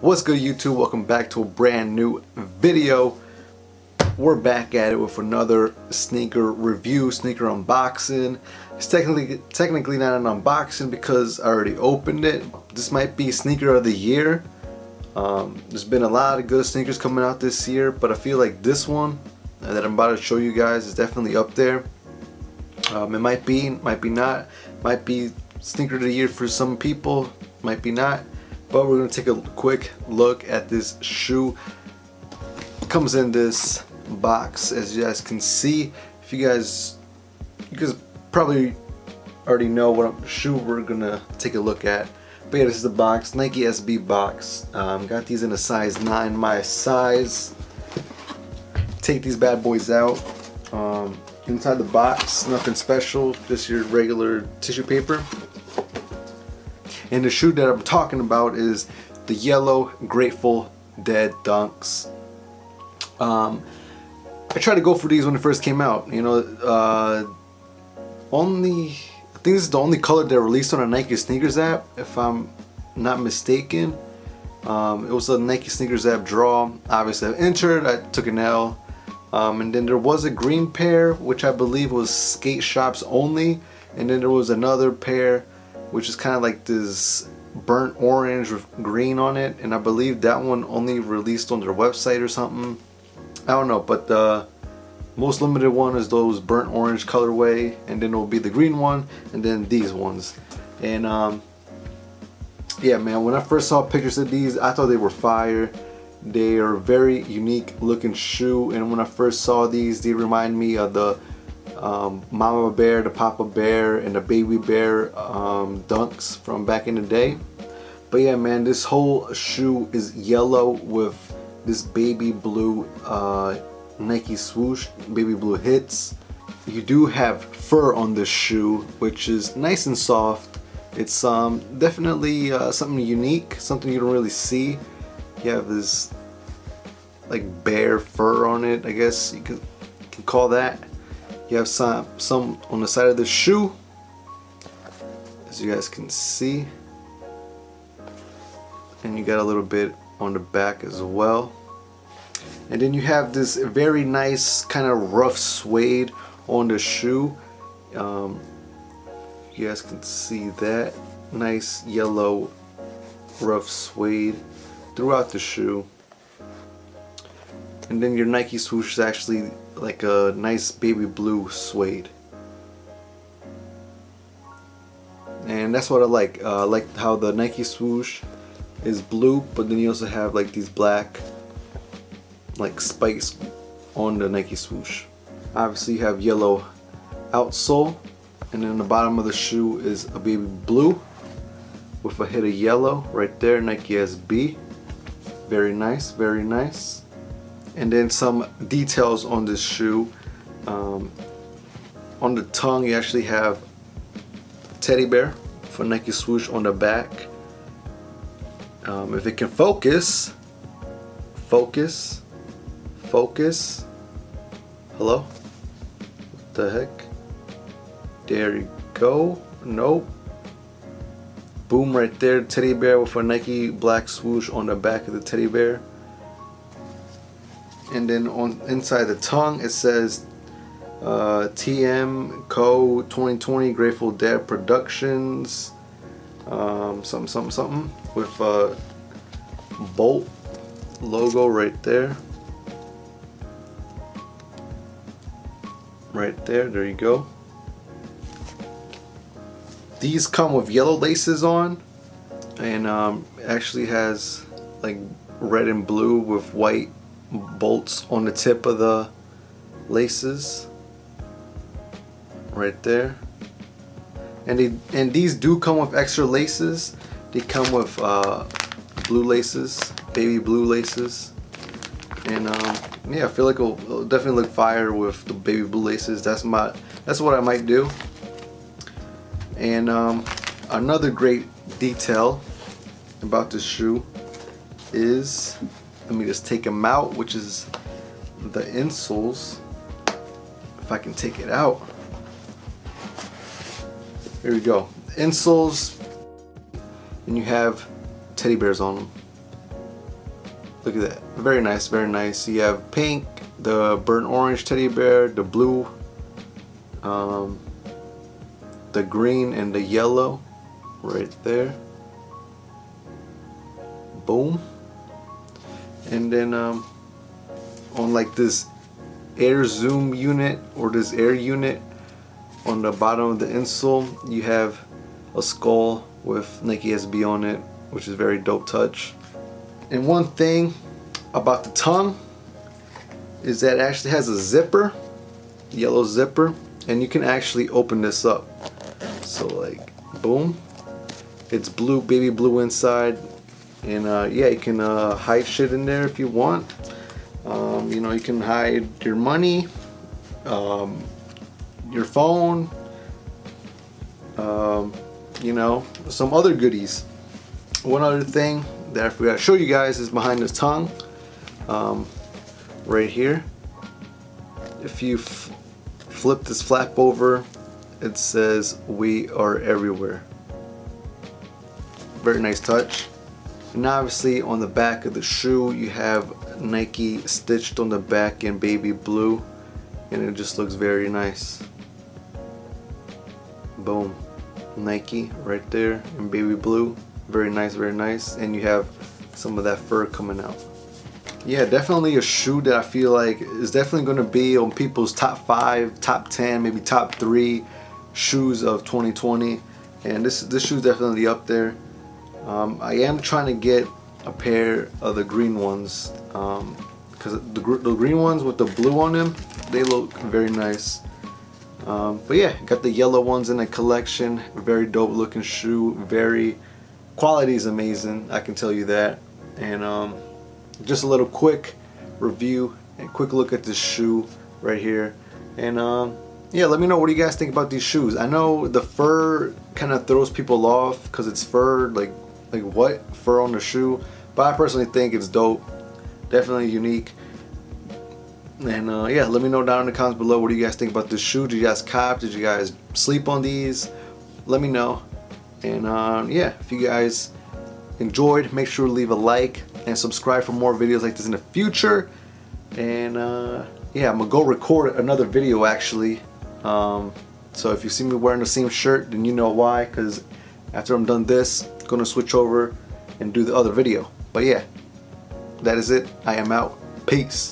What's good, YouTube? Welcome back to a brand new video. We're back at it with another sneaker review, sneaker unboxing. It's technically not an unboxing because I already opened it. This might be sneaker of the year. There's been a lot of good sneakers coming out this year, but I feel like this one that I'm about to show you guys is definitely up there. It might be not, might be sneaker of the year for some people, might be not. But we're gonna take a quick look at this shoe. It comes in this box, as you guys can see. If you guys probably already know what shoe we're gonna take a look at. But yeah, this is the box, Nike SB box. Got these in a size 9, my size. Take these bad boys out. Inside the box, nothing special, just your regular tissue paper. And the shoe that I'm talking about is the yellow Grateful Dead Dunks. I tried to go for these when it first came out. You know, I think this is the only color they're released on a Nike Sneakers app, if I'm not mistaken. It was a Nike Sneakers app draw. Obviously I entered, I took an L. And then there was a green pair, which I believe was skate shops only. And then there was another pair, which is kind of like this burnt orange with green on it, and I believe that one only released on their website or something. I don't know, but the most limited one is those burnt orange colorway, and then it will be the green one, and then these ones. And yeah, man, when I first saw pictures of these, I thought they were fire. They are a very unique looking shoe, and when I first saw these, they remind me of the Mama Bear, the Papa Bear, and the Baby Bear Dunks from back in the day. But yeah, man, this whole shoe is yellow with this baby blue Nike swoosh, baby blue hits. You do have fur on this shoe, which is nice and soft. It's definitely something unique, something you don't really see. You have this like bear fur on it, I guess you can call that. You have some on the side of the shoe, as you guys can see, and you got a little bit on the back as well. And then you have this very nice kind of rough suede on the shoe. You guys can see that nice yellow rough suede throughout the shoe. And then your Nike swoosh is actually like a nice baby blue suede, and that's what I like. I like how the Nike swoosh is blue, but then you also have like these black like spikes on the Nike swoosh. Obviously you have yellow outsole, and then the bottom of the shoe is a baby blue with a hit of yellow right there, Nike SB. Very nice, very nice. And then some details on this shoe. On the tongue you actually have teddy bear for Nike swoosh on the back. If it can focus, hello, what the heck, there you go. Nope. Boom, right there, teddy bear with a Nike black swoosh on the back of the teddy bear. And then on inside the tongue it says TM code 2020 Grateful Dead Productions, something with a Bolt logo right there. Right there, there you go. These come with yellow laces on, and actually has like red and blue with white bolts on the tip of the laces right there. And these do come with extra laces. They come with blue laces, baby blue laces. And yeah, I feel like it'll definitely look fire with the baby blue laces. That's what I might do. And another great detail about this shoe is, let me just take them out, which is the insoles. If I can take it out. Here we go. Insoles, and you have teddy bears on them. Look at that. Very nice, very nice. You have pink, the burnt orange teddy bear, the blue, the green, and the yellow right there. Boom. And then on like this air zoom unit or this air unit on the bottom of the insole, you have a skull with Nike SB on it, which is very dope touch. And one thing about the tongue is that it actually has a zipper, yellow zipper, and you can actually open this up. So like, boom, it's blue, baby blue inside, and yeah, you can hide shit in there if you want. You know, you can hide your money, your phone, you know, some other goodies. One other thing that I forgot to show you guys is behind this tongue, right here. If you flip this flap over, it says "We are everywhere." Very nice touch. And obviously on the back of the shoe you have Nike stitched on the back in baby blue, and it just looks very nice. Boom, Nike right there in baby blue. Very nice, very nice. And you have some of that fur coming out. Yeah, definitely a shoe that I feel like is definitely going to be on people's top 5, top 10, maybe top 3 shoes of 2020. And this shoe is definitely up there. I am trying to get a pair of the green ones, because the green ones with the blue on them, they look very nice. But yeah, got the yellow ones in the collection. Very dope looking shoe. Very quality is amazing, I can tell you that. And just a little quick review and quick look at this shoe right here. And yeah, let me know, what do you guys think about these shoes? I know the fur kind of throws people off because it's fur, like what? Fur on the shoe? But I personally think it's dope. Definitely unique. And yeah, let me know down in the comments below, what do you guys think about this shoe? Did you guys cop? Did you guys sleep on these? Let me know. And yeah, if you guys enjoyed, make sure to leave a like and subscribe for more videos like this in the future. And yeah, I'm gonna go record another video actually. So if you see me wearing the same shirt, then you know why, because after I'm done this, I'm gonna switch over and do the other video. But yeah, that is it. I am out. Peace.